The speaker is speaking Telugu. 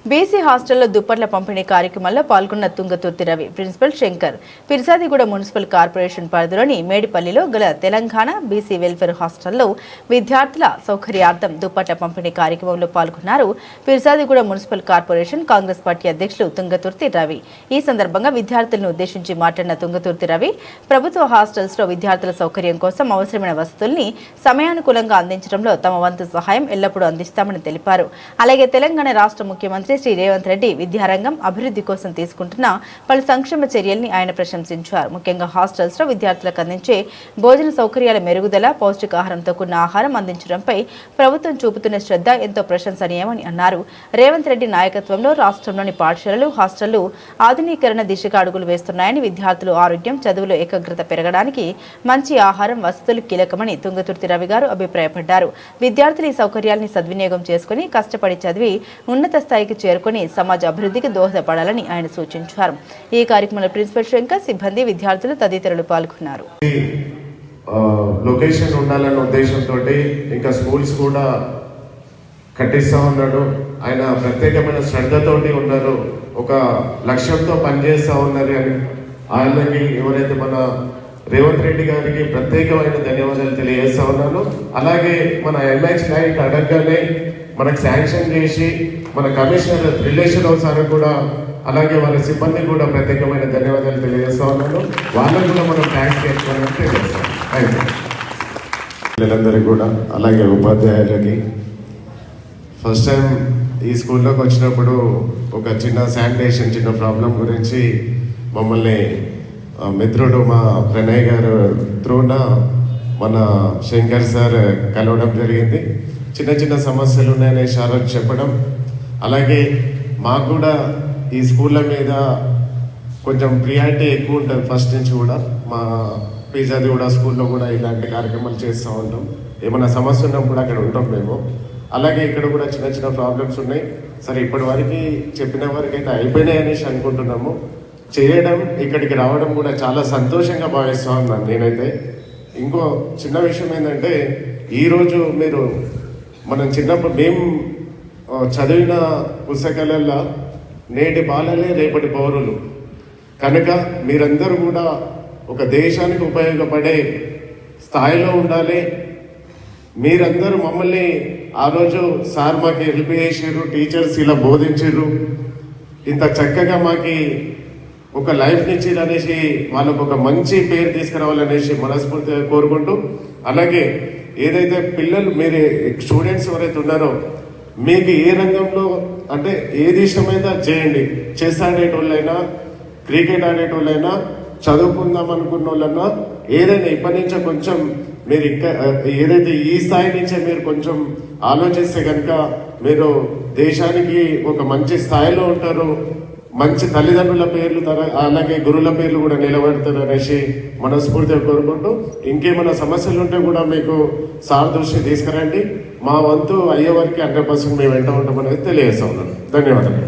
బీసీ హాస్టల్లో దుప్పట్ల పంపిణీ కార్యక్రమంలో పాల్గొన్న Tungaturthi Ravi, principal Shankar, Peerzadiguda municipal corporation పరిధిలోని మేడిపల్లిలో గల తెలంగాణ బీసీ వెల్ఫేర్ హాస్టల్లో విద్యార్థుల సౌకర్యార్థం దుప్పట్ల పంపిణీ కార్యక్రమంలో పాల్గొన్నారు Peerzadiguda municipal corporation Congress party అధ్యక్షులు తుంగతుర్తి రవి. ఈ సందర్భంగా విద్యార్థులను ఉద్దేశించి మాట్లాడిన తుంగతుర్తి రవి, ప్రభుత్వ హాస్టల్స్లో విద్యార్థుల సౌకర్యం కోసం అవసరమైన వసతుల్ని సమయానుకూలంగా అందించడంలో తమ వంతు సహాయం ఎల్లప్పుడూ అందిస్తామని తెలిపారు. అలాగే తెలంగాణ రాష్ట్ర ముఖ్యమంత్రి శ్రీ రేవంత్ రెడ్డి విద్యారంగం అభివృద్ధి కోసం తీసుకుంటున్న పలు సంక్షేమ చర్యల్ని ఆయన ప్రశంసించారు. ముఖ్యంగా హాస్టల్స్ లో విద్యార్థులకు అందించే భోజన సౌకర్యాల మెరుగుదల, పౌష్టికాహారంతో కూడిన ఆహారం అందించడంపై ప్రభుత్వం చూపుతున్న శ్రద్ధ ఎంతో ప్రశంసనీయమని అన్నారు. రేవంత్ రెడ్డి నాయకత్వంలో రాష్ట్రంలోని పాఠశాలలు, హాస్టళ్లు ఆధునీకరణ దిశగా అడుగులు వేస్తున్నాయని, విద్యార్థులు ఆరోగ్యం, చదువులో ఏకాగ్రత పెరగడానికి మంచి ఆహారం, వసతులు కీలకమని తుంగతుర్తి రవి గారు అభిప్రాయపడ్డారు. విద్యార్థులు ఈ సౌకర్యాల్ని సద్వినియోగం చేసుకుని కష్టపడి చదివి ఉన్నత స్థాయికి చేరుకుని సమాజ అభివృద్ధికి దోహదపడాలని ఆయన సూచించారు. ఈ కార్యక్రమంలో ప్రిన్సిపల్ శంకర్, సిబ్బంది, విద్యార్థులు తదితరులు పాల్గొన్నారు. లొకేషన్ ఉండాలన్న ఉద్దేశంతో ఇంకా స్కూల్స్ కూడా కట్టిస్తా ఉన్నాడు. ఆయన ప్రత్యేకమైన శ్రద్ధతోటి ఉన్నారు, ఒక లక్ష్యంతో పనిచేస్తూ ఉన్నారు అని ఆయనకి ఎవరైతే మన రేవంత్ రెడ్డి గారికి ప్రత్యేకమైన ధన్యవాదాలు తెలియజేస్తా ఉన్నాను. అలాగే మన ఎంఎక్స్ లైట్ అడగగానే మనకు శాంక్షన్ చేసి మన కమిషనర్ రిలేషన్ సార్ కూడా, అలాగే వాళ్ళ సిబ్బంది కూడా ప్రత్యేకమైన ధన్యవాదాలు తెలియజేస్తా ఉన్నాను. వాళ్ళకు కూడా మనం థ్యాంక్స్ చేసుకోవాలని తెలియజేస్తాం. పిల్లలందరికీ కూడా, అలాగే ఉపాధ్యాయులకి ఫస్ట్ టైం ఈ స్కూల్లోకి వచ్చినప్పుడు ఒక చిన్న శానిటేషన్ చిన్న ప్రాబ్లం గురించి మమ్మల్ని మిత్రుడు మా ప్రణయ్ గారు త్రూన మన శంకర్ సార్ కలవడం జరిగింది. చిన్న చిన్న సమస్యలు ఉన్నాయని సార్ చెప్పడం, అలాగే మాకు కూడా ఈ స్కూళ్ళ మీద కొంచెం ప్రియారిటీ ఎక్కువ ఉంటుంది ఫస్ట్ నుంచి కూడా. మా ఫిర్జాదిగూడ స్కూల్లో కూడా ఇలాంటి కార్యక్రమాలు చేస్తూ ఉంటాం. ఏమైనా సమస్య ఉన్నప్పుడు అక్కడ ఉంటాం మేము. అలాగే ఇక్కడ కూడా చిన్న చిన్న ప్రాబ్లమ్స్ ఉన్నాయి. సరే, ఇప్పటి వరకు చెప్పిన వరకు అయితే అయిపోయినాయి అనేసి అనుకుంటున్నాము. చేయడం, ఇక్కడికి రావడం కూడా చాలా సంతోషంగా భావిస్తూ ఉన్నాను నేనైతే. ఇంకో చిన్న విషయం ఏంటంటే, ఈరోజు మీరు మనం చిన్నప్పుడు మేము చదివిన పుస్తకాలలో నేటి బాలలే రేపటి పౌరులు కనుక మీరందరూ కూడా ఒక దేశానికి ఉపయోగపడే స్థాయిలో ఉండాలి. మీరందరూ మమ్మల్ని ఆ రోజు సార్ మాకు హెల్ప్ చేసారు, టీచర్స్ ఇలా బోధించారు, ఇంత చక్కగా మాకు ఒక లైఫ్ నుంచి అనేసి వాళ్ళకు ఒక మంచి పేరు తీసుకురావాలనేసి మనస్ఫూర్తిగా కోరుకుంటూ, అలాగే ఏదైతే పిల్లలు మీరు స్టూడెంట్స్ ఎవరైతే ఉన్నారో మీకు ఏ రంగంలో అంటే ఏది ఇష్టమైనా చేయండి. చెస్ ఆడేటోళ్ళైనా, క్రికెట్ ఆడేటోళ్ళైనా, చదువుకుందాం అనుకున్న వాళ్ళన్నా, ఏదైనా ఇప్పటి నుంచే కొంచెం మీరు ఇంకా ఏదైతే ఈ స్థాయి నుంచే మీరు కొంచెం ఆలోచిస్తే కనుక మీరు దేశానికి ఒక మంచి స్థాయిలో ఉంటారు. మంచి తల్లిదండ్రుల పేర్లు, అలాగే గురువుల పేర్లు కూడా నిలబెడతారు అనేసి మనస్ఫూర్తిగా కోరుకుంటూ, ఇంకేమైనా సమస్యలు ఉంటే కూడా మీకు సార్ దృష్టి తీసుకురండి. మా వంతు అయ్యే వరకు 100% మేము వెంట ఉంటామనేది తెలియజేస్తా ఉన్నాను. ధన్యవాదాలు.